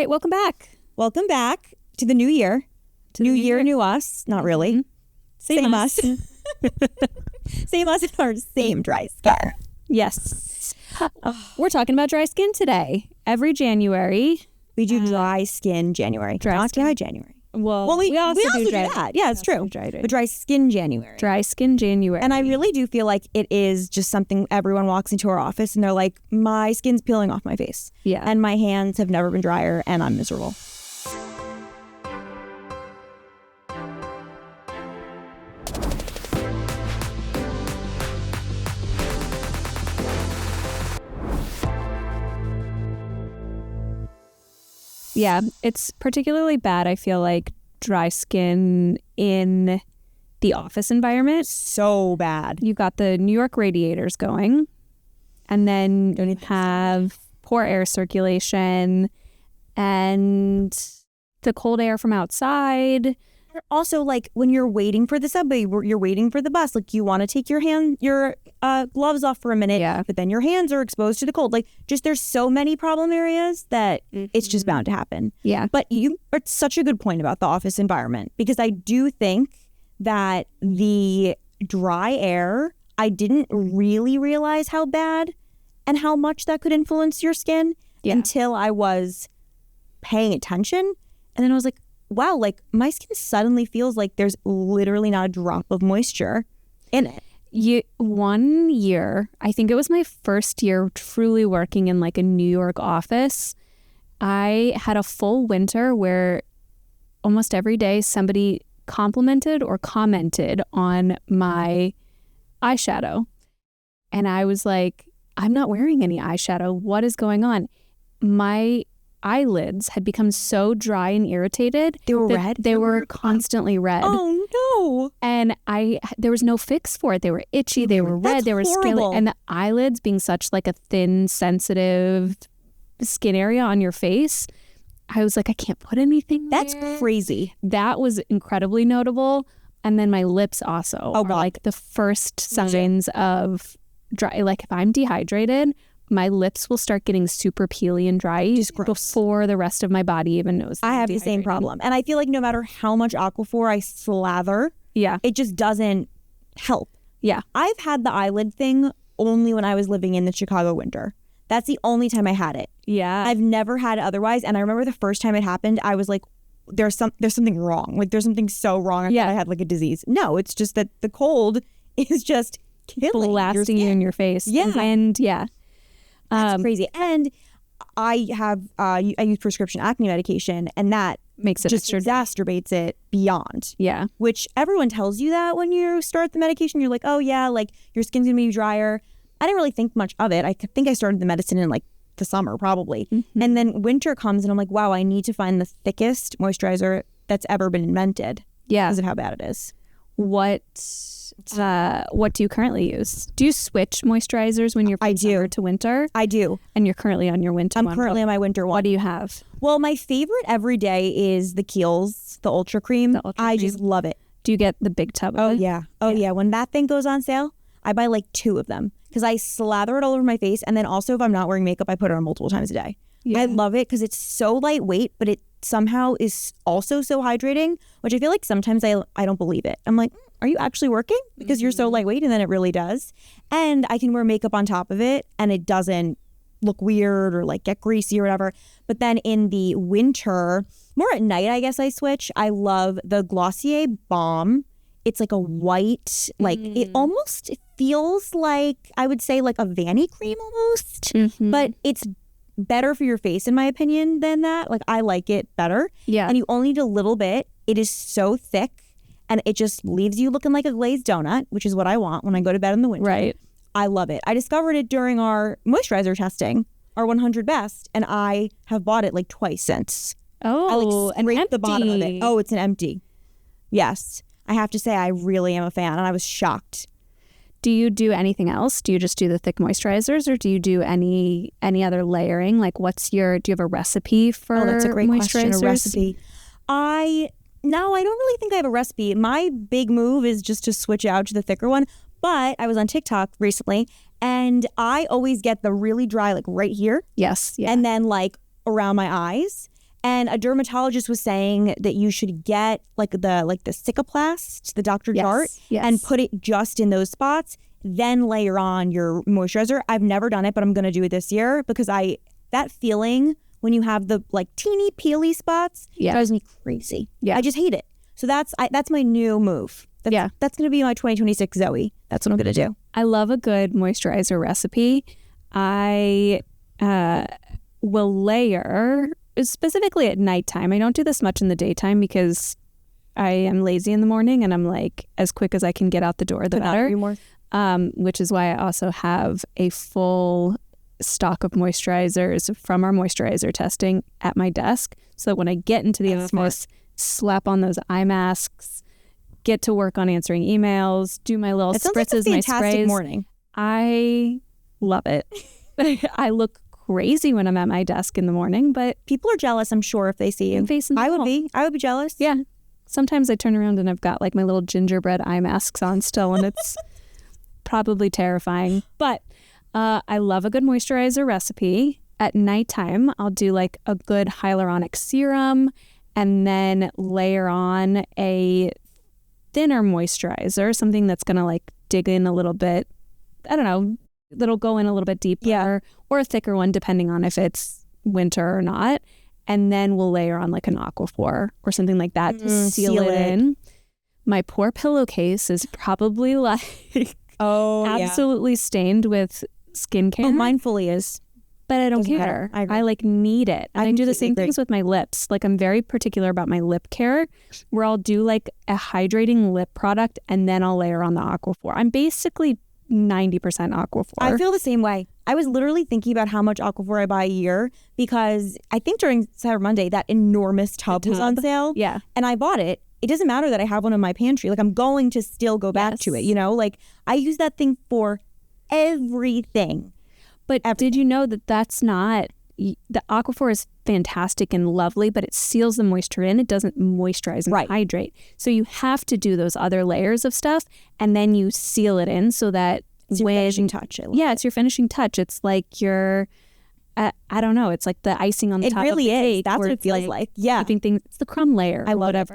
right, welcome back. Welcome back to the new year. New year, new us. Not really. Mm-hmm. Same us. Same us and our same dry skin. Yes. We're talking about dry skin today. Every January. We do dry skin January. Not dry January. Well, we also do that. Yeah, it's true. But dry skin January. Dry skin January. And I really do feel like it is just something everyone walks into our office and they're like, my skin's peeling off my face. Yeah. And my hands have never been drier and I'm miserable. Yeah, it's particularly bad, I feel like, dry skin in the office environment. So bad. You've got the New York radiators going, and then you have poor air circulation and the cold air from outside. Also, like when you're waiting for the subway, you're waiting for the bus, like you want to take your gloves off for a minute, but then your hands are exposed to the cold. Like just there's so many problem areas that it's just bound to happen. Yeah. But you are such a good point about the office environment, because I do think that the dry air, I didn't really realize how bad and how much that could influence your skin until I was paying attention. And then I was like, wow, like my skin suddenly feels like there's literally not a drop of moisture in it. 1 year, I think it was my first year truly working in like a New York office. I had a full winter where almost every day somebody complimented or commented on my eyeshadow. And I was like, I'm not wearing any eyeshadow. What is going on? My eyelids had become so dry and irritated. They were red? They were constantly red. Oh, no. And there was no fix for it. They were itchy. They were red. They were scaly. And the eyelids being such like a thin, sensitive skin area on your face, I was like, I can't put anything there. That's crazy. That was incredibly notable. And then my lips also are like the first signs of dry. Like if I'm dehydrated, my lips will start getting super peely and dry before the rest of my body even knows. I have the same problem. And I feel like no matter how much Aquaphor I slather, it just doesn't help. Yeah. I've had the eyelid thing only when I was living in the Chicago winter. That's the only time I had it. Yeah. I've never had it otherwise. And I remember the first time it happened, I was like, there's something wrong. Like there's something so wrong. I thought I had like a disease. No, it's just that the cold is just killing blasting you in your face. Yeah. And that's crazy. And I use prescription acne medication, and that makes it just exacerbates it beyond. Yeah. Which everyone tells you that when you start the medication, you're like, oh yeah, like your skin's gonna be drier. I didn't really think much of it. I think I started the medicine in like the summer probably. Mm-hmm. And then winter comes and I'm like, wow, I need to find the thickest moisturizer that's ever been invented. Yeah. Because of how bad it is. What do you currently use? Do you switch moisturizers when you're from summer to winter? I do. And you're currently on your winter one. I'm currently on my winter one. What do you have? Well, my favorite every day is the Kiehl's, the Ultra Cream. I just love it. Do you get the big tub of it? Yeah. Oh, yeah. When that thing goes on sale, I buy like 2 of them because I slather it all over my face. And then also if I'm not wearing makeup, I put it on multiple times a day. Yeah. I love it because it's so lightweight, but it somehow is also so hydrating, which I feel like sometimes I don't believe it. I'm like, are you actually working? Because you're so lightweight, and then it really does. And I can wear makeup on top of it and it doesn't look weird or like get greasy or whatever. But then in the winter, more at night, I guess I switch. I love the Glossier Balm. It's like a white, like it almost feels like, I would say like a Vanny cream almost, but it's better for your face in my opinion than that. Like I like it better. Yeah. And you only need a little bit. It is so thick and it just leaves you looking like a glazed donut, which is what I want when I go to bed in the winter. Right. I love it. I discovered it during our moisturizer testing, our 100 best, and I have bought it like twice since. Oh, I like scraped the bottom of it. Oh, it's an empty. Yes. I have to say I really am a fan and I was shocked. Do you do anything else? Do you just do the thick moisturizers or do you do any other layering? Like do you have a recipe for moisturizers? Oh, that's a great question, a recipe. No, I don't really think I have a recipe. My big move is just to switch out to the thicker one. But I was on TikTok recently and I always get the really dry, like right here. Yes. Yeah. And then like around my eyes. And a dermatologist was saying that you should get like the Cicaplast, the Dr. Jart, and put it just in those spots, then layer on your moisturizer. I've never done it, but I'm going to do it this year because that feeling when you have the like teeny peely spots drives me crazy. Yeah. I just hate it. So that's my new move. That's going to be my 2026 Zoe. That's what I'm going to do. I love a good moisturizer recipe. I will layer specifically at nighttime. I don't do this much in the daytime because I am lazy in the morning and I'm like, as quick as I can get out the door, the better. Which is why I also have a full stock of moisturizers from our moisturizer testing at my desk. So that when I get into the office, slap on those eye masks, get to work on answering emails, do my little spritzes, my sprays. Morning. I love it. I look crazy when I'm at my desk in the morning, but people are jealous, I'm sure, if they see you. I would be jealous. Yeah. Sometimes I turn around and I've got like my little gingerbread eye masks on still, and it's probably terrifying. But I love a good moisturizer recipe. At nighttime, I'll do like a good hyaluronic serum and then layer on a thinner moisturizer, something that's going to like dig in a little bit. I don't know, that'll go in a little bit deeper, or a thicker one depending on if it's winter or not. And then we'll layer on like an Aquaphor or something like that to seal it in. My poor pillowcase is probably like absolutely stained with skincare. Oh, mine fully is. But I don't care. I like need it. And I do the same things with my lips. Like I'm very particular about my lip care, where I'll do like a hydrating lip product and then I'll layer on the Aquaphor. I'm basically 90% Aquaphor. I feel the same way. I was literally thinking about how much Aquaphor I buy a year because I think during Cyber Monday that enormous tub was on sale. Yeah. And I bought it. It doesn't matter that I have one in my pantry. Like I'm going to still go back to it, you know? Like I use that thing for everything. But did you know that that's not, the Aquaphor is fantastic and lovely, but it seals the moisture in. It doesn't moisturize and hydrate. So you have to do those other layers of stuff and then you seal it in so that it's your finishing touch. It's your finishing touch. It's like your, I don't know, it's like the icing on the top of the cake. It really is. That's what it feels like. Yeah. It's the crumb layer. I love it.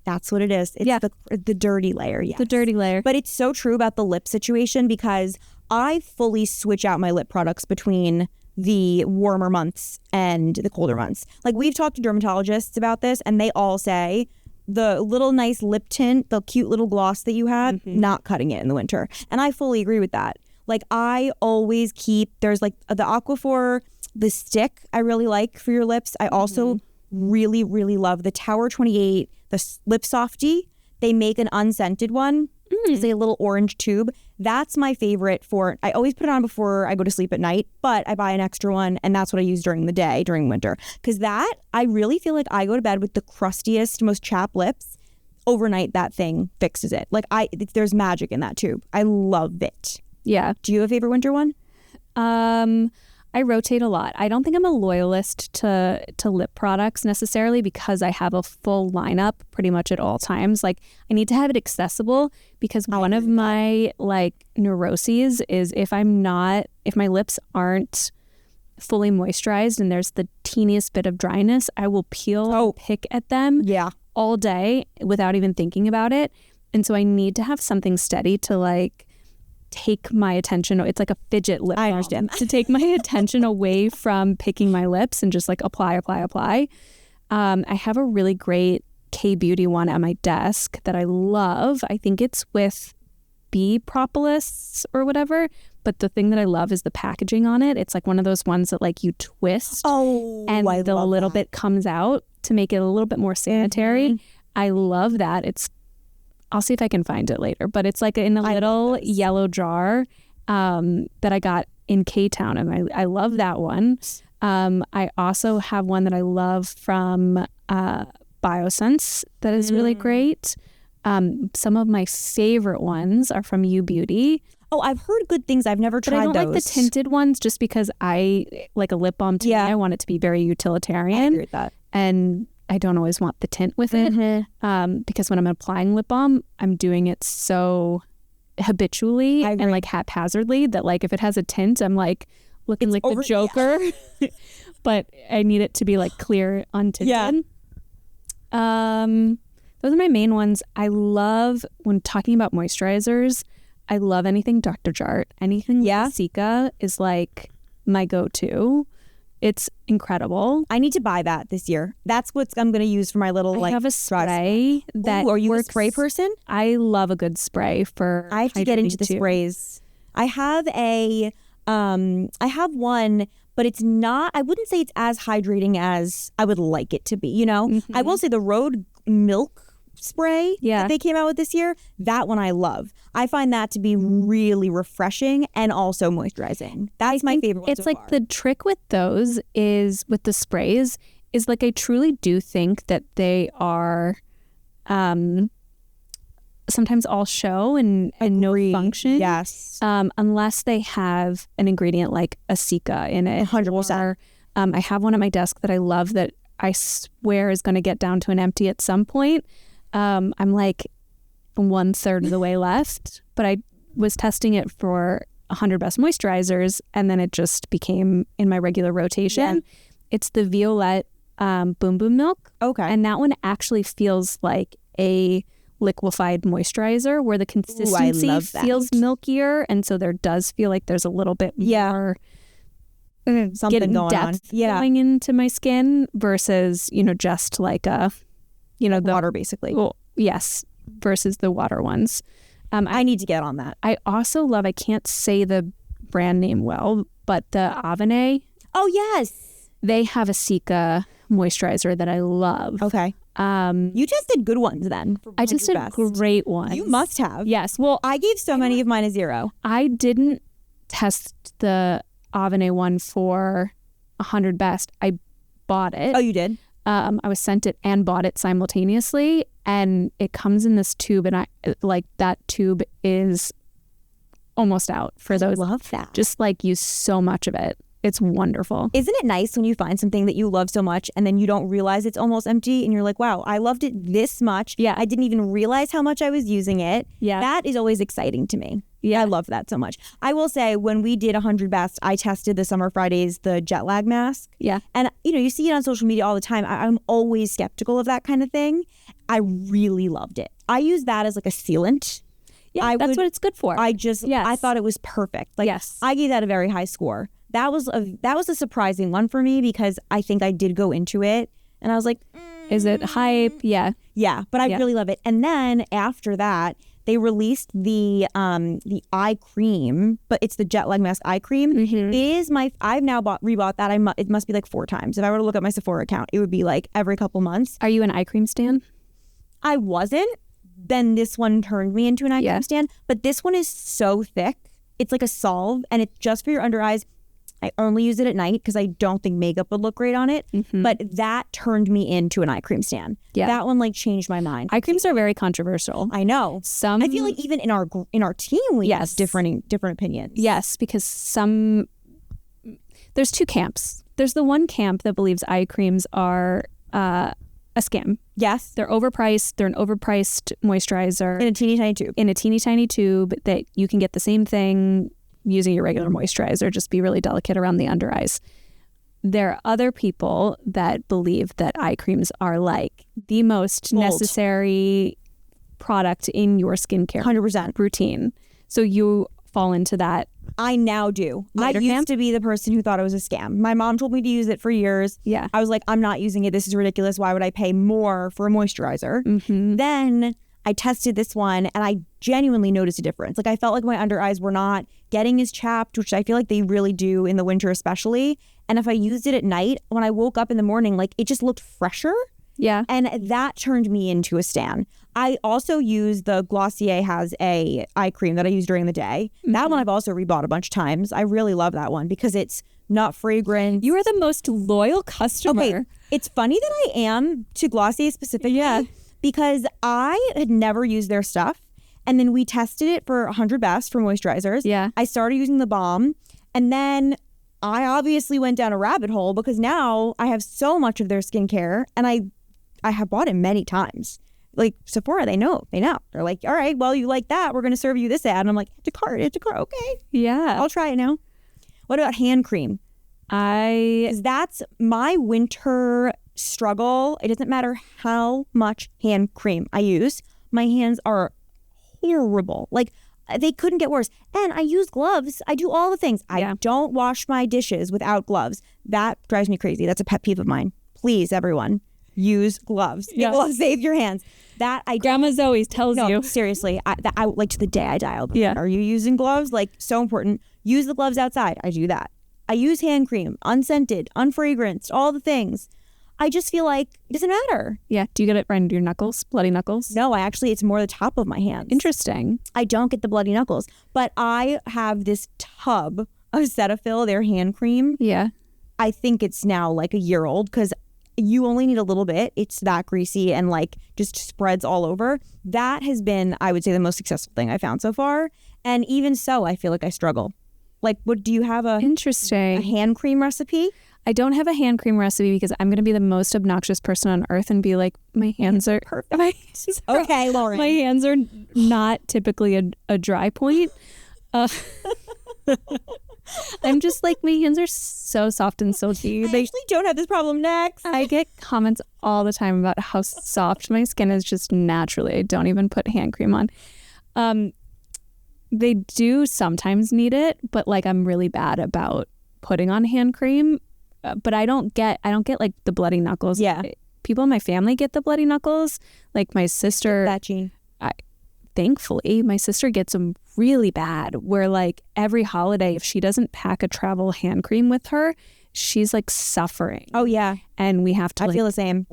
That's what it is. It's the dirty layer. Yes. The dirty layer. But it's so true about the lip situation because I fully switch out my lip products between the warmer months and the colder months. Like we've talked to dermatologists about this and they all say the little nice lip tint, the cute little gloss that you have, not cutting it in the winter. And I fully agree with that. Like I always keep, there's like the Aquaphor, the stick I really like for your lips. I also really, really love the Tower 28, the Lip Softy. They make an unscented one. It's like a little orange tube. That's my favorite for, I always put it on before I go to sleep at night, but I buy an extra one and that's what I use during the day, during winter. Because that, I really feel like I go to bed with the crustiest, most chapped lips. Overnight, that thing fixes it. Like there's magic in that tube. I love it. Yeah. Do you have a favorite winter one? I rotate a lot. I don't think I'm a loyalist to lip products necessarily because I have a full lineup pretty much at all times. Like I need to have it accessible because one of my like neuroses is if my lips aren't fully moisturized and there's the teeniest bit of dryness, I will pick at them all day without even thinking about it. And so I need to have something steady to like take my attention. It's like a fidget lip balm. I understand that. To take my attention away from picking my lips and just like apply. I have a really great K-Beauty one at my desk that I love. I think it's with bee propolis or whatever. But the thing that I love is the packaging on it. It's like one of those ones that like you twist and the little bit comes out to make it a little bit more sanitary. I love that. I'll see if I can find it later, but it's like in a little yellow jar that I got in K-Town, and I love that one. I also have one that I love from Biosense that is really great. Some of my favorite ones are from U Beauty. Oh, I've heard good things. I've never tried those. But I don't like the tinted ones just because I like a lip balm tint. I want it to be very utilitarian. I agree with that. And I don't always want the tint with it because when I'm applying lip balm, I'm doing it so habitually and like haphazardly that like if it has a tint, I'm like looking like the Joker. but I need it to be like clear untinted. Yeah. Those are my main ones. I love, when talking about moisturizers, I love anything Dr. Jart. Anything with Sika is like my go-to. It's incredible. I need to buy that this year. That's what I'm going to use for my little I have a spray that are you works. a spray person? I love a good spray for I have to get into the too. sprays. I have one, but it's not, I wouldn't say it's as hydrating as I would like it to be, you know? I will say the Road Milk spray that they came out with this year, that one I love. I find that to be really refreshing and also moisturizing. That's my favorite one. It's like the trick with those is, with the sprays, is like I truly do think that they are sometimes all show and no function. Yes. Unless they have an ingredient like a Sika in it. 100%. Or, I have one at my desk that I love that I swear is going to get down to an empty at some point. I'm like 1/3 of the way left, but I was testing it for 100 best moisturizers, and then it just became in my regular rotation. It's the Violette Boom Boom Milk. Okay. And that one actually feels like a liquefied moisturizer where the consistency feels milkier, and so there does feel like there's a little bit more something going on. Going into my skin versus, just like a the water, basically. Well, yes, versus the water ones. I need to get on that. I also love, I can't say the brand name well, but the Avene. Oh, yes. They have a Sika moisturizer that I love. Okay. You tested good ones then. I tested great ones. You must have. Yes. Well, I gave so many of mine a 0. I didn't test the Avene one for 100 best. I bought it. Oh, you did? I was sent it and bought it simultaneously, and it comes in this tube, and I like that tube is almost out for those. I love that. Just like use so much of it. It's wonderful. Isn't it nice when you find something that you love so much and then you don't realize it's almost empty and you're like, wow, I loved it this much. Yeah. I didn't even realize how much I was using it. Yeah. That is always exciting to me. Yeah. I love that so much. I will say, when we did 100 Best, I tested the Summer Fridays, the jet lag mask. Yeah. And, you see it on social media all the time. I'm always skeptical of that kind of thing. I really loved it. I use that as like a sealant. Yeah, that's what it's good for. I thought it was perfect. Like, yes. I gave that a very high score. That was a surprising one for me because I think I did go into it and I was like, is it hype? Yeah. Yeah, but I really love it. And then after that, they released the eye cream, but it's the jet lag mask eye cream. Mm-hmm. It is I've now rebought that. It must be like 4 times. If I were to look at my Sephora account, it would be like every couple months. Are you an eye cream stan? I wasn't. Then this one turned me into an eye cream stan. But this one is so thick. It's like a solve, and it's just for your under eyes. I only use it at night because I don't think makeup would look great on it. Mm-hmm. But that turned me into an eye cream stan. Yeah. That one changed my mind. Eye creams are very controversial. I know. I feel like even in our team we have different opinions. Yes, because there's 2 camps. There's the one camp that believes eye creams are a scam. Yes. They're overpriced. They're an overpriced moisturizer. In a teeny tiny tube. In a teeny tiny tube that you can get the same thing using your regular moisturizer, just be really delicate around the under eyes. There are other people that believe that eye creams are like the most necessary product in your skincare 100% routine. So you fall into that. I now do. I used to be the person who thought it was a scam. My mom told me to use it for years. Yeah. I was like, I'm not using it. This is ridiculous. Why would I pay more for a moisturizer? Mm-hmm. Then I tested this one and I genuinely noticed a difference. Like, I felt like my under eyes were not getting as chapped, which I feel like they really do in the winter especially. And if I used it at night, when I woke up in the morning, like, it just looked fresher. Yeah. And that turned me into a stan. I also use the Glossier has a eye cream that I use during the day. Mm-hmm. That one I've also rebought a bunch of times. I really love that one because it's not fragrant. You are the most loyal customer. Okay. It's funny that I am to Glossier specifically. Yeah. Because I had never used their stuff. And then we tested it for 100 Best for moisturizers. Yeah. I started using the balm. And then I obviously went down a rabbit hole because now I have so much of their skincare. And I have bought it many times. Like Sephora, they know. They're like, all right, well, you like that. We're going to serve you this ad. And I'm like, it's a cart. Okay. Yeah. I'll try it now. What about hand cream? 'Cause that's my winter struggle. It doesn't matter how much hand cream I use. My hands are horrible. Like, they couldn't get worse. And I use gloves. I do all the things. I don't wash my dishes without gloves. That drives me crazy. That's a pet peeve of mine. Please, everyone, use gloves. It will save your hands. Grandma Zoe tells you. Seriously, I like to the day I die. Are you using gloves? Like, so important. Use the gloves outside. I do that. I use hand cream, unscented, unfragranced, all the things. I just feel like it doesn't matter. Yeah. Do you get it right into your knuckles? Bloody knuckles? No, it's more the top of my hands. Interesting. I don't get the bloody knuckles, but I have this tub of Cetaphil, their hand cream. Yeah. I think it's now like a year old because you only need a little bit. It's that greasy and like just spreads all over. That has been, I would say, the most successful thing I found so far. And even so, I feel like I struggle. Like, do you have a hand cream recipe? I don't have a hand cream recipe because I'm going to be the most obnoxious person on earth and be like, my hands are perfect. Okay, Lauren. My hands are not typically a dry point. I'm just like, my hands are so soft and silky. I actually don't have this problem next. I get comments all the time about how soft my skin is just naturally. I don't even put hand cream on. They do sometimes need it, but like I'm really bad about putting on hand cream. But I don't get like the bloody knuckles. Yeah. People in my family get the bloody knuckles. Like my sister. That gene. Thankfully, my sister gets them really bad where like every holiday, if she doesn't pack a travel hand cream with her, she's like suffering. Oh, yeah. And we have to feel the same.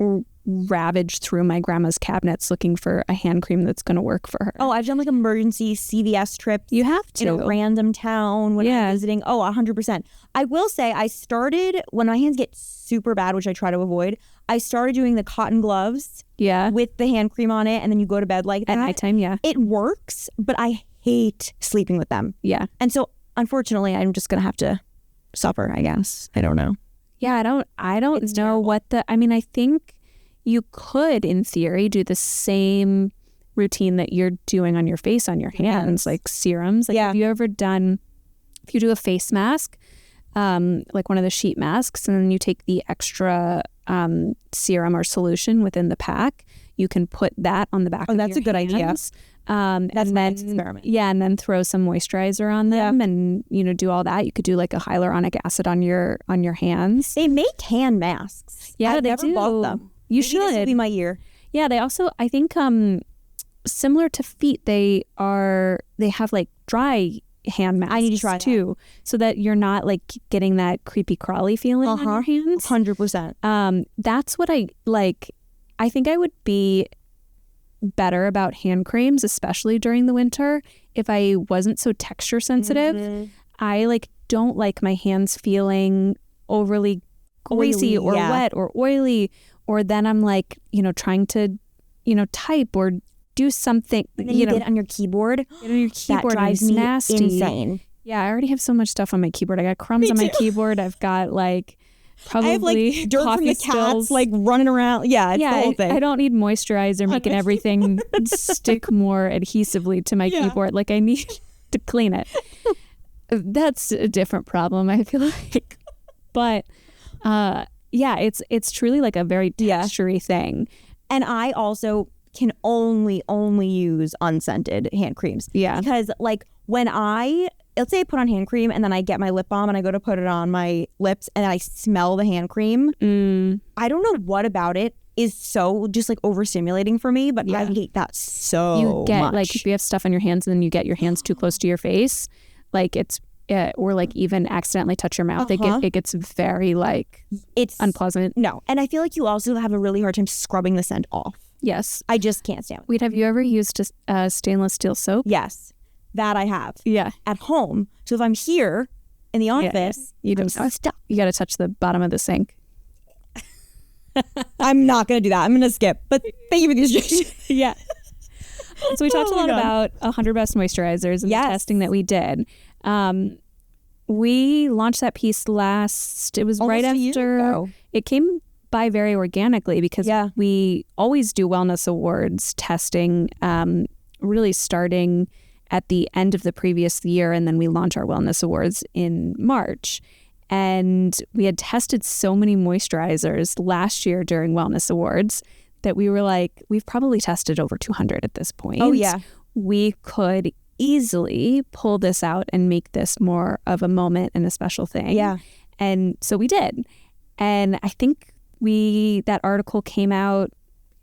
Ravage through my grandma's cabinets looking for a hand cream that's going to work for her. Oh, I've done like emergency CVS trips. You have to. In a random town when I'm visiting. Oh, 100%. I will say I started, when my hands get super bad, which I try to avoid, I started doing the cotton gloves with the hand cream on it, and then you go to bed like that. At nighttime, It works, but I hate sleeping with them. Yeah. And so, unfortunately, I'm just going to have to suffer, I guess. I don't know. Yeah, I don't know terrible. What the, I mean, I think you could, in theory, do the same routine that you're doing on your face, on your hands, like serums. Like, have you ever done, if you do a face mask, like one of the sheet masks, and then you take the extra serum or solution within the pack, you can put that on the back of your hands. Oh, that's a good idea. That's my next experiment. Yeah, and then throw some moisturizer on them and, do all that. You could do like a hyaluronic acid on your hands. They make hand masks. Yeah, I've they never do. bought them. You should. This will be my year. Yeah, they also, I think, similar to feet, they have like dry hand masks. I need to try too, so that you're not like getting that creepy crawly feeling on your hands. 100%. That's what I like. I think I would be better about hand creams, especially during the winter, if I wasn't so texture sensitive. Mm-hmm. I like don't like my hands feeling overly greasy or wet or oily. Or then I'm like, trying to, type or do something. And then you get on your keyboard. Get on your keyboard. That drives me nasty. insane. Yeah, I already have so much stuff on my keyboard. I got crumbs on my keyboard. I've got like probably I have like dirt from the cats like running around. Yeah, it's the whole thing. I don't need moisturizer making everything stick more adhesively to my keyboard. Like I need to clean it. That's a different problem, I feel like. But yeah, it's truly like a very textury thing. And I also can only use unscented hand creams. Yeah. Because like when let's say I put on hand cream and then I get my lip balm and I go to put it on my lips and I smell the hand cream. I don't know what about it is so just like overstimulating for me, but I hate that so you get much. Like if you have stuff on your hands and then you get your hands too close to your face, like it's or like even accidentally touch your mouth, it gets very like it's unpleasant. No, and I feel like you also have a really hard time scrubbing the scent off. Yes, I just can't stand it. Wait, have you ever used a stainless steel soap? Yes, that I have. Yeah, at home. So if I'm here in the office, you don't stop. You got to touch the bottom of the sink. I'm not gonna do that. I'm gonna skip. But thank you for the instructions. Yeah. So we talked a lot about 100 best moisturizers and the testing that we did. We launched that piece it was almost right after it came by very organically because we always do wellness awards testing, really starting at the end of the previous year. And then we launch our wellness awards in March. And we had tested so many moisturizers last year during Wellness Awards that we were like, we've probably tested over 200 at this point. Oh, yeah. We could easily pull this out and make this more of a moment and a special thing. Yeah. And so we did. And I think that article came out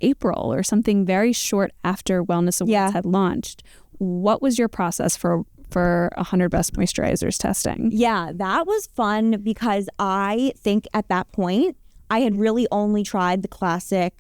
April or something very short after Wellness Awards had launched. What was your process for 100 Best Moisturizers testing? Yeah, that was fun because I think at that point, I had really only tried the classic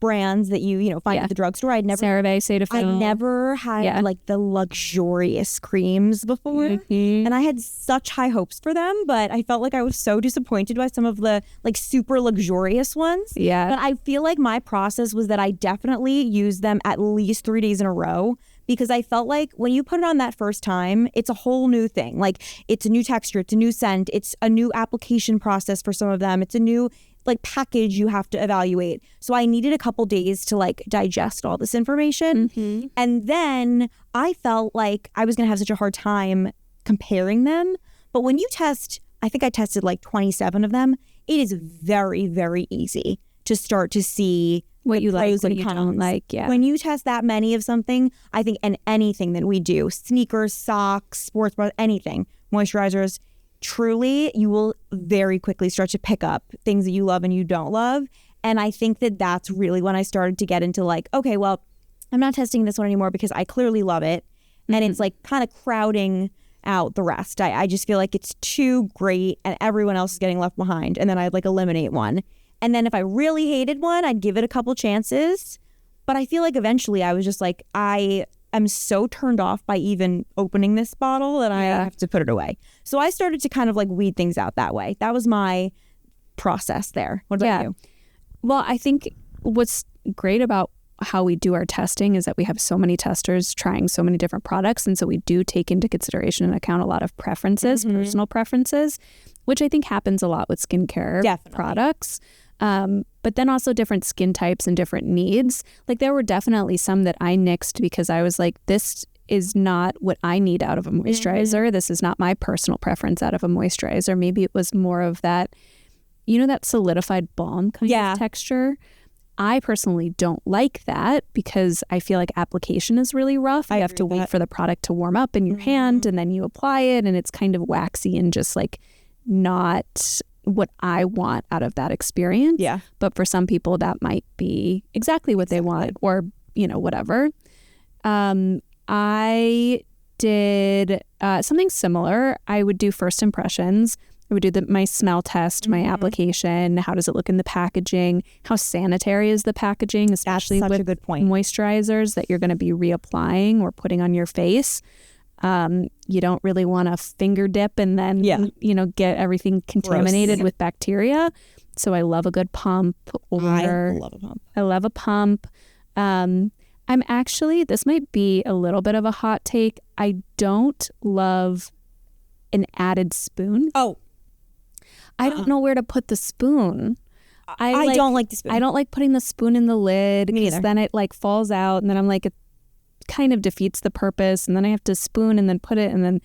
brands that you find at the drugstore. I'd never CeraVe, Cetaphil. I never had like the luxurious creams before. And I had such high hopes for them, but I felt like I was so disappointed by some of the like super luxurious ones. Yeah. But I feel like my process was that I definitely used them at least 3 days in a row, because I felt like when you put it on that first time, it's a whole new thing. Like, it's a new texture, it's a new scent, it's a new application process for some of them. It's a new like package you have to evaluate. So I needed a couple days to like digest all this information. And then I felt like I was going to have such a hard time comparing them. But when you test, I think I tested like 27 of them. It is very, very easy to start to see what you like, what what you don't like. Yeah. When you test that many of something, I think, and anything that we do, sneakers, socks, sports bras, anything, moisturizers, truly, you will very quickly start to pick up things that you love and you don't love. And I think that that's really when I started to get into like, okay, well, I'm not testing this one anymore because I clearly love it. And it's like kind of crowding out the rest. I just feel like it's too great and everyone else is getting left behind. And then I'd like eliminate one. And then if I really hated one, I'd give it a couple chances. But I feel like eventually I was just like, I'm so turned off by even opening this bottle that I have to put it away. So I started to kind of like weed things out that way. That was my process there. What about you? Well, I think what's great about how we do our testing is that we have so many testers trying so many different products. And so we do take into consideration and account a lot of preferences, personal preferences, which I think happens a lot with skincare products. But then also different skin types and different needs. Like, there were definitely some that I nixed because I was like, this is not what I need out of a moisturizer. This is not my personal preference out of a moisturizer. Maybe it was more of that, that solidified balm kind of texture. I personally don't like that because I feel like application is really rough. You have to wait for the product to warm up in your hand and then you apply it and it's kind of waxy and just like not what I want out of that experience. Yeah. But for some people that might be exactly what they want or, whatever. I did something similar. I would do first impressions. I would do my smell test, my application. How does it look in the packaging? How sanitary is the packaging, especially with a good point. Moisturizers that you're going to be reapplying or putting on your face. You don't really want to finger dip and then, get everything contaminated with bacteria. So I love a good pump. I love a pump. I love a pump. I'm actually, this might be a little bit of a hot take. I don't love an added spoon. Oh. I don't know where to put the spoon. I don't like the spoon. I don't like putting the spoon in the lid because then it like falls out and then I'm like, it kind of defeats the purpose. And then I have to spoon and then put it and then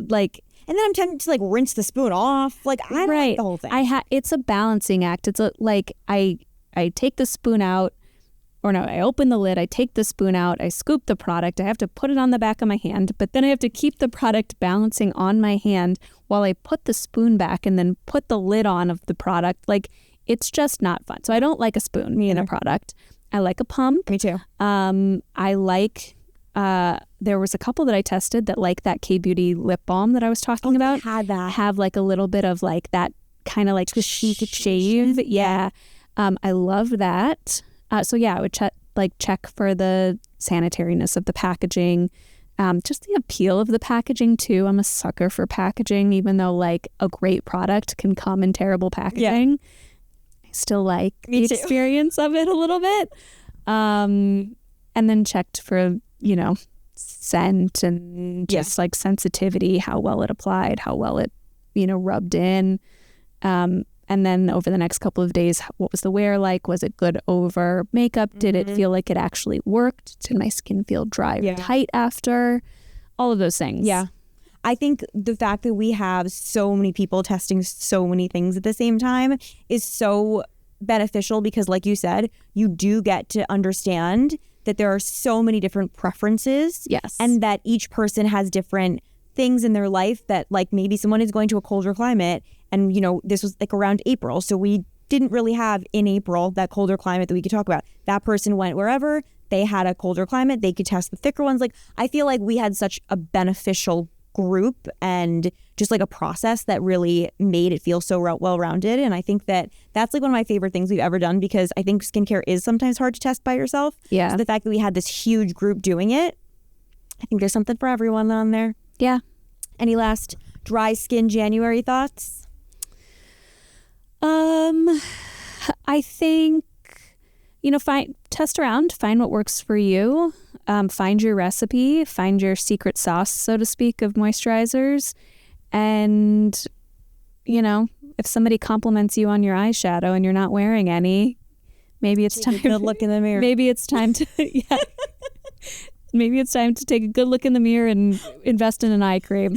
like... And then I'm tempted to like rinse the spoon off. Like, I don't like the whole thing. It's a balancing act. It's like I take the spoon out, or no, I open the lid, I take the spoon out, I scoop the product, I have to put it on the back of my hand, but then I have to keep the product balancing on my hand while I put the spoon back and then put the lid on of the product. Like, it's just not fun. So I don't like a spoon in a product. I like a pump. Me too. I like, there was a couple that I tested that like that K-Beauty lip balm that I was talking about. Had that. Have like a little bit of like that kind of like the shave. Yeah. I love that. So yeah, I would check for the sanitariness of the packaging, just the appeal of the packaging too. I'm a sucker for packaging, even though like a great product can come in terrible packaging. I still like the experience of it a little bit. And then checked for, scent and just like sensitivity, how well it applied, how well it, rubbed in. And then over the next couple of days, what was the wear like? Was it good over makeup? Did it feel like it actually worked? Did my skin feel dry or tight after? All of those things. Yeah. I think the fact that we have so many people testing so many things at the same time is so beneficial because, like you said, you do get to understand that there are so many different preferences. Yes. And that each person has different things in their life that, like, maybe someone is going to a colder climate and, you know, this was like around April. So we didn't really have in April that colder climate that we could talk about. That person went wherever, they had a colder climate, they could test the thicker ones. Like, I feel like we had such a beneficial group and just like a process that really made it feel so well-rounded. And I think that that's like one of my favorite things we've ever done because I think skincare is sometimes hard to test by yourself. Yeah. So the fact that we had this huge group doing it, I think there's something for everyone on there. Yeah. Any last dry skin January thoughts? I think, you know, test around, find what works for you, find your recipe, find your secret sauce, so to speak, of moisturizers. And, you know, if somebody compliments you on your eyeshadow and you're not wearing any, maybe it's time to take a good look in the mirror. Maybe it's time to, yeah. Maybe it's time to take a good look in the mirror and invest in an eye cream.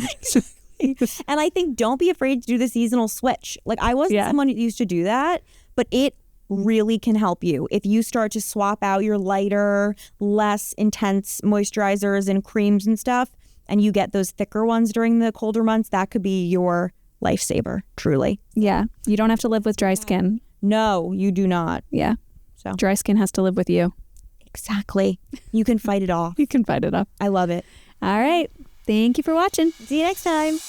And I think don't be afraid to do the seasonal switch. Like, I wasn't someone who used to do that, but it really can help you. If you start to swap out your lighter, less intense moisturizers and creams and stuff, and you get those thicker ones during the colder months, that could be your lifesaver, truly. Yeah. You don't have to live with dry skin. No, you do not. Yeah. So dry skin has to live with you. Exactly. You can fight it off. You can fight it off. I love it. All right. Thank you for watching. See you next time.